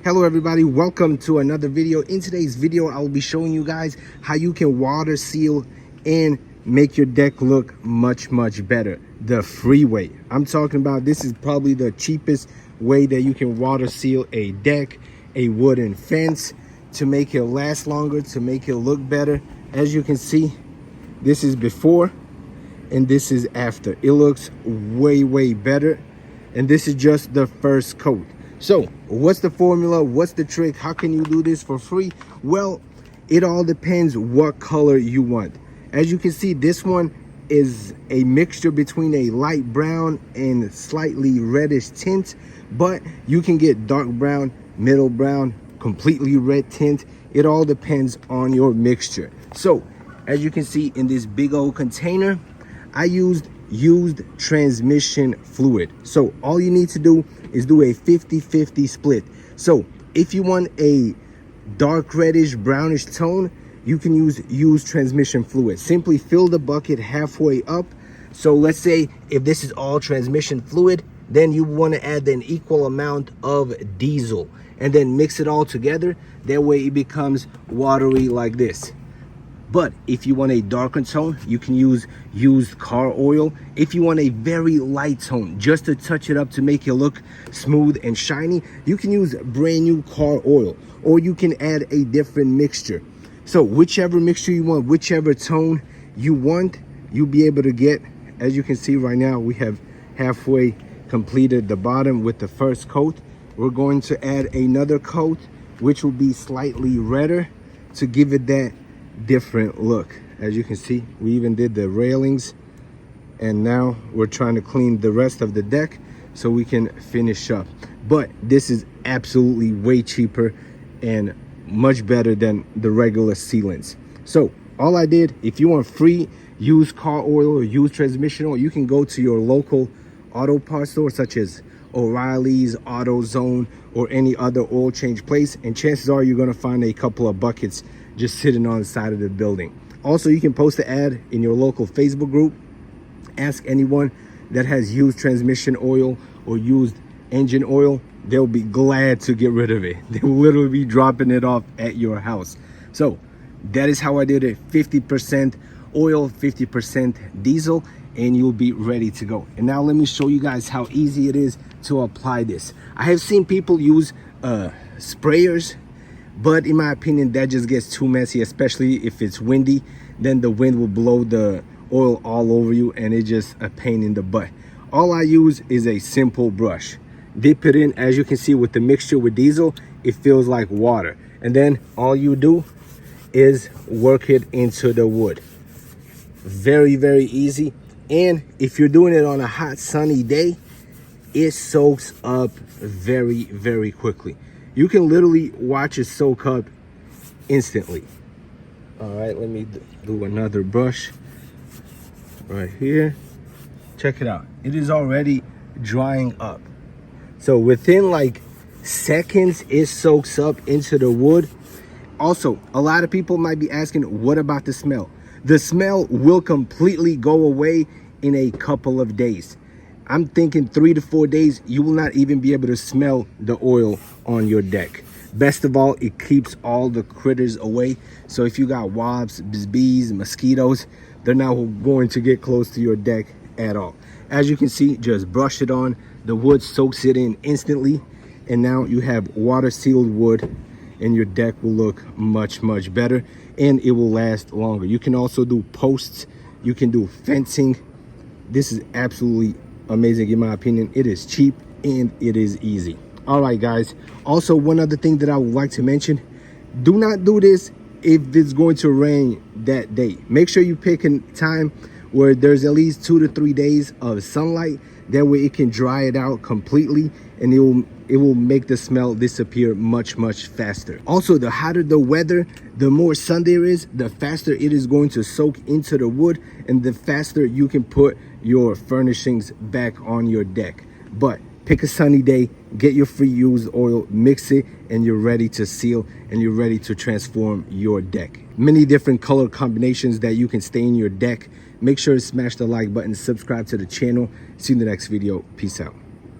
Hello everybody, welcome to another video. In today's video, I will be showing you guys how you can water seal and make your deck look much better. The free way. I'm talking about this is probably the cheapest way that you can water seal a deck, a wooden fence, to make it last longer, to make it look better. As you can see, this is before and this is after. It looks way better, and this is just the first coat. So what's the formula? What's the trick? How can you do this for free? Well, it all depends what color you want. As you can see, this one is a mixture between a light brown and slightly reddish tint, but you can get dark brown, middle brown, completely red tint. It all depends on your mixture. So as you can see in this big old container, I used transmission fluid. So all you need to do is do a 50-50 split. So if you want a dark reddish brownish tone, you can use transmission fluid. Simply fill the bucket halfway up. So let's say if this is all transmission fluid, then you want to add an equal amount of diesel and then mix it all together. That way it becomes watery like this. But if you want a darker tone, you can use used car oil. If you want a very light tone, just to touch it up to make it look smooth and shiny, you can use brand new car oil, or you can add a different mixture. So whichever mixture you want, whichever tone you want, you'll be able to get. As you can see right now, we have halfway completed the bottom with the first coat. We're going to add another coat, which will be slightly redder to give it that different look. As you can see, we even did the railings, and now we're trying to clean the rest of the deck so we can finish up. But this is absolutely way cheaper and much better than the regular sealants. So all I did, if you want free used car oil or used transmission oil, you can go to your local auto parts store such as O'Reilly's, AutoZone, or any other oil change place, and chances are you're going to find a couple of buckets just sitting on the side of the building. Also, you can post an ad in your local Facebook group. Ask anyone that has used transmission oil or used engine oil. They'll be glad to get rid of it. They will literally be dropping it off at your house. So that is how I did it. 50% oil, 50% diesel, and you'll be ready to go. And now let me show you guys how easy it is to apply this. I have seen people use sprayers, but in my opinion, that just gets too messy, especially if it's windy. Then the wind will blow the oil all over you, and it's just a pain in the butt. All I use is a simple brush. Dip it in. As you can see with the mixture with diesel, it feels like water. And then all you do is work it into the wood. Very easy. And if you're doing it on a hot sunny day, it soaks up very quickly. You can literally watch it soak up instantly. All right, let me do another brush right here. Check it out. It is already drying up. So within like seconds, it soaks up into the wood. Also, a lot of people might be asking, what about the smell? The smell will completely go away in a couple of days. I'm thinking 3 to 4 days, you will not even be able to smell the oil on your deck. Best of all, it keeps all the critters away. So if you got wasps, bees, mosquitoes, they're not going to get close to your deck at all. As you can see, just brush it on. The wood soaks it in instantly. And now you have water sealed wood, and your deck will look much better, and it will last longer. You can also do posts. You can do fencing. This is absolutely amazing in my opinion. It is cheap and it is easy. All right guys, also one other thing that I would like to mention, do not do this if it's going to rain that day. Make sure you pick a time where there's at least 2 to 3 days of sunlight. That way it can dry it out completely, and it will make the smell disappear much faster. Also, the hotter the weather, the more sun there is, the faster it is going to soak into the wood, and the faster you can put your furnishings back on your deck. But pick a sunny day, get your free used oil, mix it, and you're ready to seal, and you're ready to transform your deck. Many different color combinations that you can stain your deck. Make sure to smash the like button, subscribe to the channel. See you in the next video. Peace out.